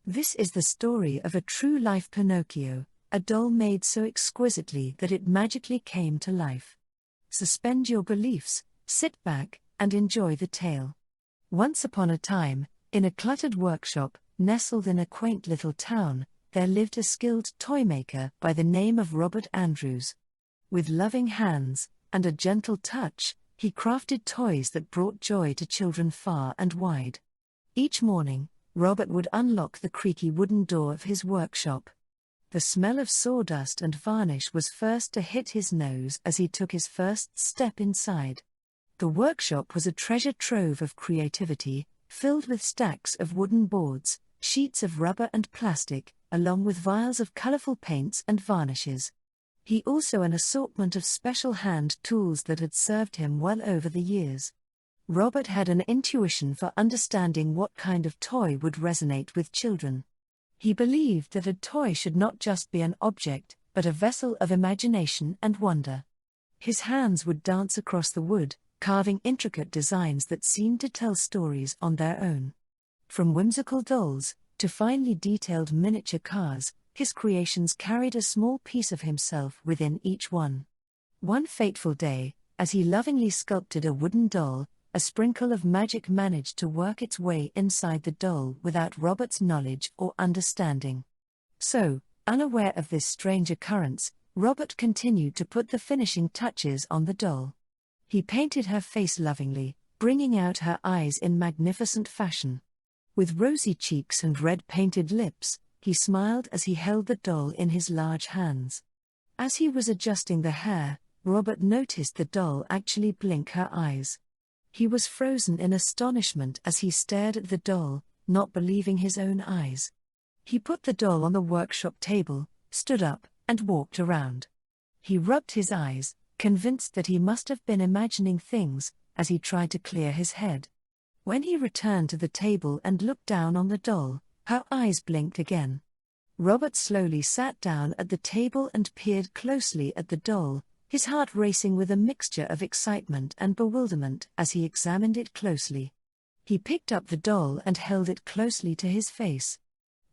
This is the story of a true-life Pinocchio, a doll made so exquisitely that it magically came to life. Suspend your beliefs, sit back, and enjoy the tale. Once upon a time, in a cluttered workshop, nestled in a quaint little town, there lived a skilled toymaker by the name of Robert Andrews. With loving hands and a gentle touch, he crafted toys that brought joy to children far and wide. Each morning, Robert would unlock the creaky wooden door of his workshop. The smell of sawdust and varnish was first to hit his nose as he took his first step inside. The workshop was a treasure trove of creativity, filled with stacks of wooden boards, sheets of rubber and plastic, along with vials of colorful paints and varnishes. He also an assortment of special hand tools that had served him well over the years. Robert had an intuition for understanding what kind of toy would resonate with children. He believed that a toy should not just be an object, but a vessel of imagination and wonder. His hands would dance across the wood, carving intricate designs that seemed to tell stories on their own. From whimsical dolls to finely detailed miniature cars, his creations carried a small piece of himself within each one. One fateful day, as he lovingly sculpted a wooden doll, a sprinkle of magic managed to work its way inside the doll without Robert's knowledge or understanding. So, unaware of this strange occurrence, Robert continued to put the finishing touches on the doll. He painted her face lovingly, bringing out her eyes in magnificent fashion. With rosy cheeks and red-painted lips, he smiled as he held the doll in his large hands. As he was adjusting the hair, Robert noticed the doll actually blink her eyes. He was frozen in astonishment as he stared at the doll, not believing his own eyes. He put the doll on the workshop table, stood up, and walked around. He rubbed his eyes, convinced that he must have been imagining things, as he tried to clear his head. When he returned to the table and looked down on the doll, her eyes blinked again. Robert slowly sat down at the table and peered closely at the doll, his heart racing with a mixture of excitement and bewilderment as he examined it closely. He picked up the doll and held it closely to his face.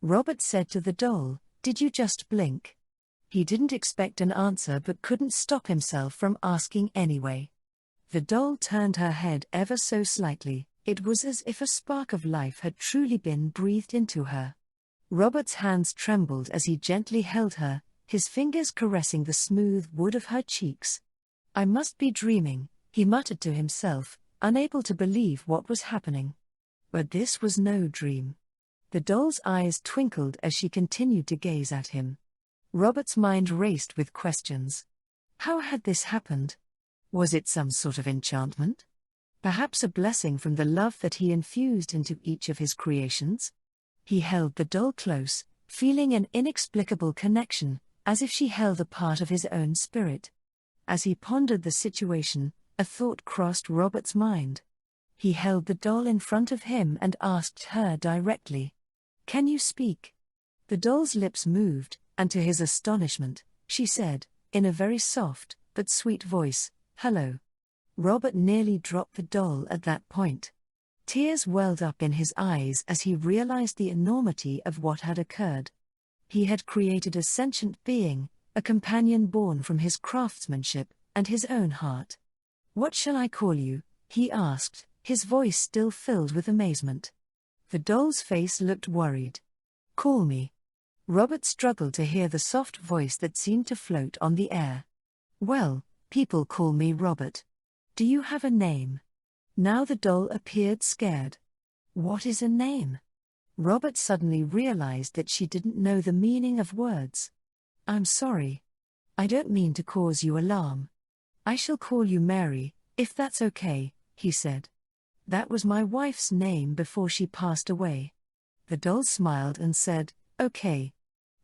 Robert said to the doll, "Did you just blink?" He didn't expect an answer but couldn't stop himself from asking anyway. The doll turned her head ever so slightly. It was as if a spark of life had truly been breathed into her. Robert's hands trembled as he gently held her, his fingers caressing the smooth wood of her cheeks. "I must be dreaming," he muttered to himself, unable to believe what was happening. But this was no dream. The doll's eyes twinkled as she continued to gaze at him. Robert's mind raced with questions. How had this happened? Was it some sort of enchantment? Perhaps a blessing from the love that he infused into each of his creations? He held the doll close, feeling an inexplicable connection, as if she held a part of his own spirit. As he pondered the situation, a thought crossed Robert's mind. He held the doll in front of him and asked her directly, "Can you speak?" The doll's lips moved, and to his astonishment, she said, in a very soft but sweet voice, "Hello." Robert nearly dropped the doll at that point. Tears welled up in his eyes as he realized the enormity of what had occurred. He had created a sentient being, a companion born from his craftsmanship and his own heart. "What shall I call you?" he asked, his voice still filled with amazement. The doll's face looked worried. "Call me." Robert struggled to hear the soft voice that seemed to float on the air. "Well, people call me Robert. Do you have a name?" Now the doll appeared scared. "What is a name?" Robert suddenly realized that she didn't know the meaning of words. "I'm sorry. I don't mean to cause you alarm. I shall call you Mary, if that's okay," he said. "That was my wife's name before she passed away." The doll smiled and said, "Okay."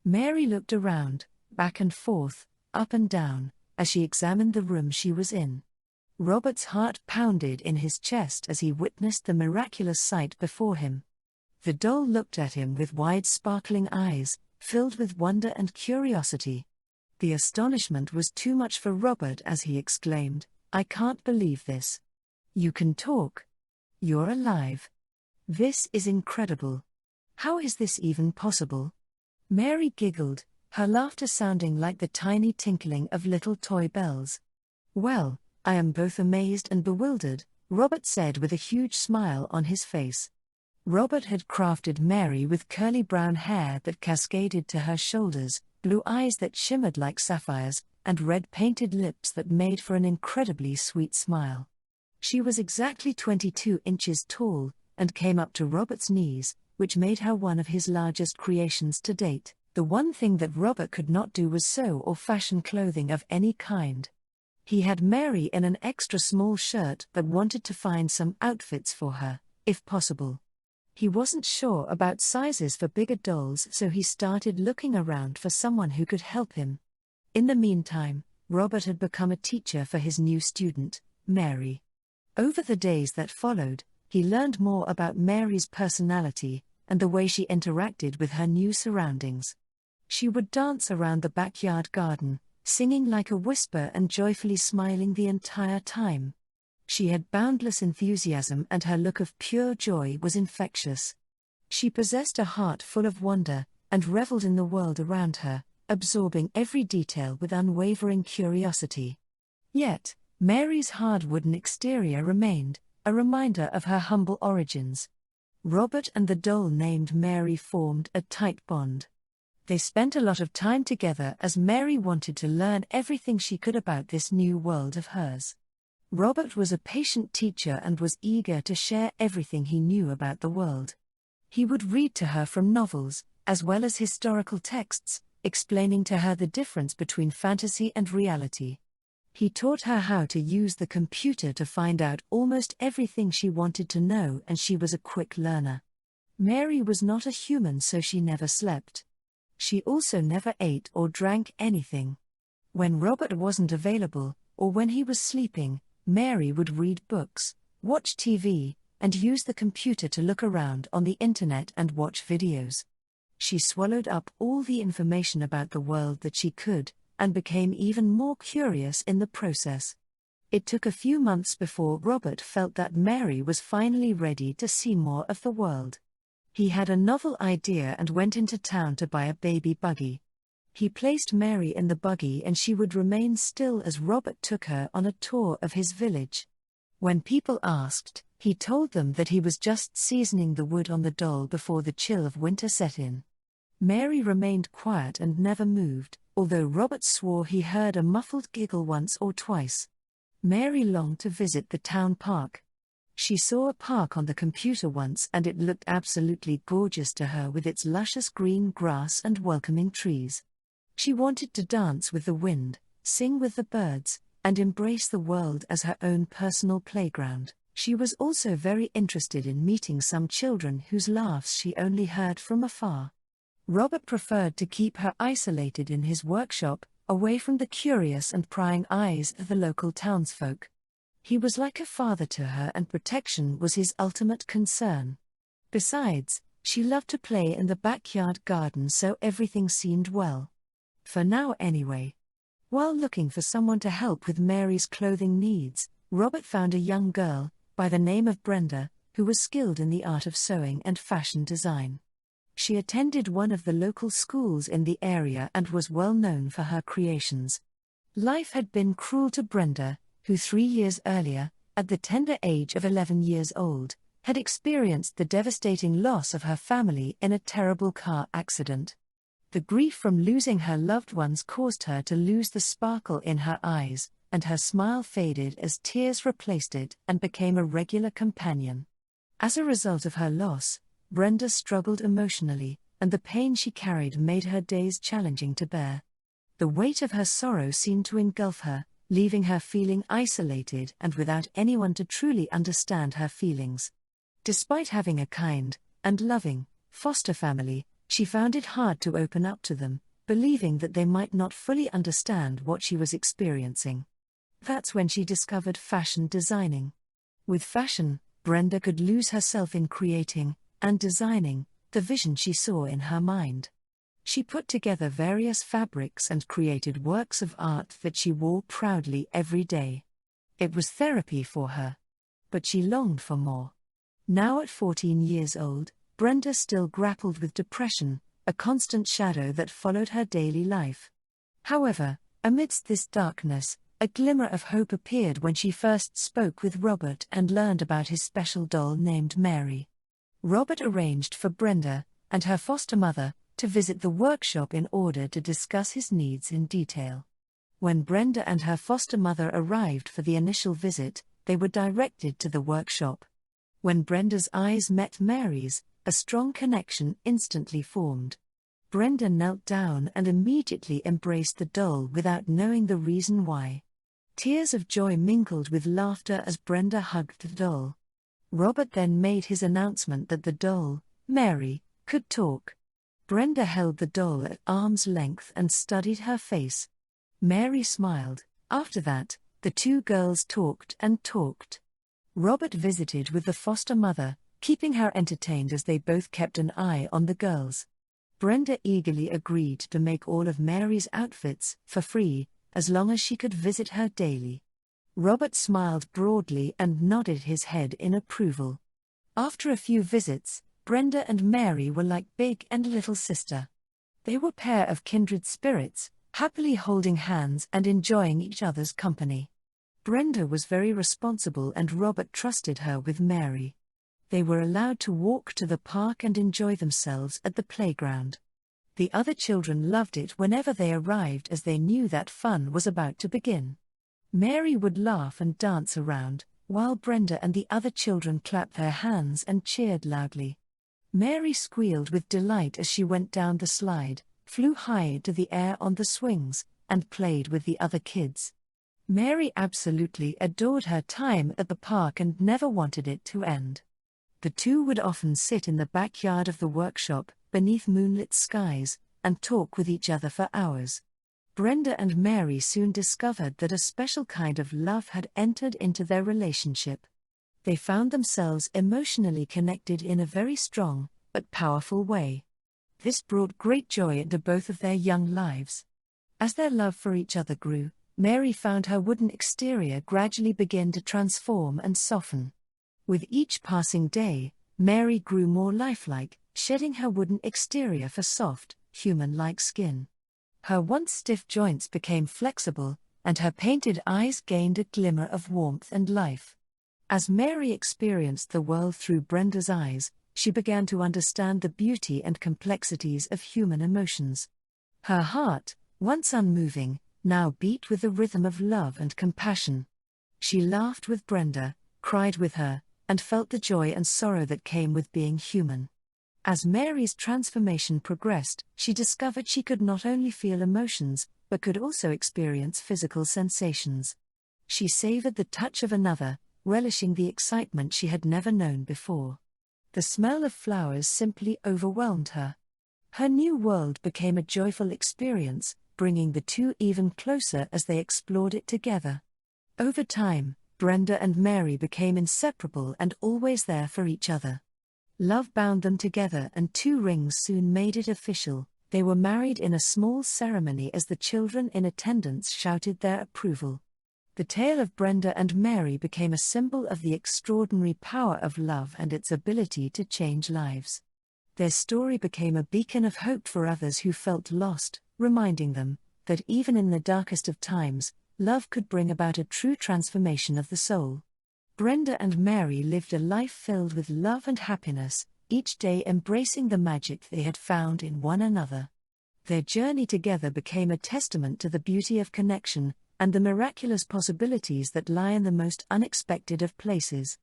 Mary looked around, back and forth, up and down, as she examined the room she was in. Robert's heart pounded in his chest as he witnessed the miraculous sight before him. The doll looked at him with wide sparkling eyes, filled with wonder and curiosity. The astonishment was too much for Robert as he exclaimed, "I can't believe this. You can talk. You're alive. This is incredible. How is this even possible? Mary giggled, her laughter sounding like the tiny tinkling of little toy bells. Well, I am both amazed and bewildered, Robert said with a huge smile on his face. Robert had crafted Mary with curly brown hair that cascaded to her shoulders, blue eyes that shimmered like sapphires, and red painted lips that made for an incredibly sweet smile. She was exactly 22 inches tall, and came up to Robert's knees, which made her one of his largest creations to date. The one thing that Robert could not do was sew or fashion clothing of any kind. He had Mary in an extra small shirt but wanted to find some outfits for her, if possible. He wasn't sure about sizes for bigger dolls, so he started looking around for someone who could help him. In the meantime, Robert had become a teacher for his new student, Mary. Over the days that followed, he learned more about Mary's personality and the way she interacted with her new surroundings. She would dance around the backyard garden, singing like a whisper and joyfully smiling the entire time. She had boundless enthusiasm and her look of pure joy was infectious. She possessed a heart full of wonder, and reveled in the world around her, absorbing every detail with unwavering curiosity. Yet, Mary's hard wooden exterior remained, a reminder of her humble origins. Robert and the doll named Mary formed a tight bond. They spent a lot of time together as Mary wanted to learn everything she could about this new world of hers. Robert was a patient teacher and was eager to share everything he knew about the world. He would read to her from novels, as well as historical texts, explaining to her the difference between fantasy and reality. He taught her how to use the computer to find out almost everything she wanted to know, and she was a quick learner. Mary was not a human, so she never slept. She also never ate or drank anything. When Robert wasn't available, or when he was sleeping, Mary would read books, watch TV, and use the computer to look around on the internet and watch videos. She swallowed up all the information about the world that she could, and became even more curious in the process. It took a few months before Robert felt that Mary was finally ready to see more of the world. He had a novel idea and went into town to buy a baby buggy. He placed Mary in the buggy and she would remain still as Robert took her on a tour of his village. When people asked, he told them that he was just seasoning the wood on the doll before the chill of winter set in. Mary remained quiet and never moved, although Robert swore he heard a muffled giggle once or twice. Mary longed to visit the town park. She saw a park on the computer once and it looked absolutely gorgeous to her with its luscious green grass and welcoming trees. She wanted to dance with the wind, sing with the birds, and embrace the world as her own personal playground. She was also very interested in meeting some children whose laughs she only heard from afar. Robert preferred to keep her isolated in his workshop, away from the curious and prying eyes of the local townsfolk. He was like a father to her and protection was his ultimate concern. Besides, she loved to play in the backyard garden, so everything seemed well. For now anyway. While looking for someone to help with Mary's clothing needs, Robert found a young girl, by the name of Brenda, who was skilled in the art of sewing and fashion design. She attended one of the local schools in the area and was well known for her creations. Life had been cruel to Brenda, who 3 years earlier, at the tender age of 11 years old, had experienced the devastating loss of her family in a terrible car accident. The grief from losing her loved ones caused her to lose the sparkle in her eyes, and her smile faded as tears replaced it and became a regular companion. As a result of her loss, Brenda struggled emotionally, and the pain she carried made her days challenging to bear. The weight of her sorrow seemed to engulf her, leaving her feeling isolated and without anyone to truly understand her feelings. Despite having a kind and loving foster family, she found it hard to open up to them, believing that they might not fully understand what she was experiencing. That's when she discovered fashion designing. With fashion, Brenda could lose herself in creating and designing the vision she saw in her mind. She put together various fabrics and created works of art that she wore proudly every day. It was therapy for her. But she longed for more. Now at 14 years old, Brenda still grappled with depression, a constant shadow that followed her daily life. However, amidst this darkness, a glimmer of hope appeared when she first spoke with Robert and learned about his special doll named Mary. Robert arranged for Brenda, and her foster mother, to visit the workshop in order to discuss his needs in detail. When Brenda and her foster mother arrived for the initial visit, they were directed to the workshop. When Brenda's eyes met Mary's, a strong connection instantly formed. Brenda knelt down and immediately embraced the doll without knowing the reason why. Tears of joy mingled with laughter as Brenda hugged the doll. Robert then made his announcement that the doll, Mary, could talk. Brenda held the doll at arm's length and studied her face. Mary smiled. After that, the two girls talked and talked. Robert visited with the foster mother, keeping her entertained as they both kept an eye on the girls. Brenda eagerly agreed to make all of Mary's outfits for free, as long as she could visit her daily. Robert smiled broadly and nodded his head in approval. After a few visits, Brenda and Mary were like big and little sister. They were a pair of kindred spirits, happily holding hands and enjoying each other's company. Brenda was very responsible and Robert trusted her with Mary. They were allowed to walk to the park and enjoy themselves at the playground. The other children loved it whenever they arrived as they knew that fun was about to begin. Mary would laugh and dance around, while Brenda and the other children clapped their hands and cheered loudly. Mary squealed with delight as she went down the slide, flew high into the air on the swings, and played with the other kids. Mary absolutely adored her time at the park and never wanted it to end. The two would often sit in the backyard of the workshop, beneath moonlit skies, and talk with each other for hours. Brenda and Mary soon discovered that a special kind of love had entered into their relationship. They found themselves emotionally connected in a very strong, but powerful way. This brought great joy into both of their young lives. As their love for each other grew, Mary found her wooden exterior gradually begin to transform and soften. With each passing day, Mary grew more lifelike, shedding her wooden exterior for soft, human-like skin. Her once stiff joints became flexible, and her painted eyes gained a glimmer of warmth and life. As Mary experienced the world through Brenda's eyes, she began to understand the beauty and complexities of human emotions. Her heart, once unmoving, now beat with the rhythm of love and compassion. She laughed with Brenda, cried with her, and felt the joy and sorrow that came with being human. As Mary's transformation progressed, she discovered she could not only feel emotions, but could also experience physical sensations. She savored the touch of another, relishing the excitement she had never known before. The smell of flowers simply overwhelmed her. Her new world became a joyful experience, bringing the two even closer as they explored it together. Over time, Brenda and Mary became inseparable and always there for each other. Love bound them together and 2 rings soon made it official. They were married in a small ceremony as the children in attendance shouted their approval. The tale of Brenda and Mary became a symbol of the extraordinary power of love and its ability to change lives. Their story became a beacon of hope for others who felt lost, reminding them that even in the darkest of times, love could bring about a true transformation of the soul. Brenda and Mary lived a life filled with love and happiness, each day embracing the magic they had found in one another. Their journey together became a testament to the beauty of connection and the miraculous possibilities that lie in the most unexpected of places.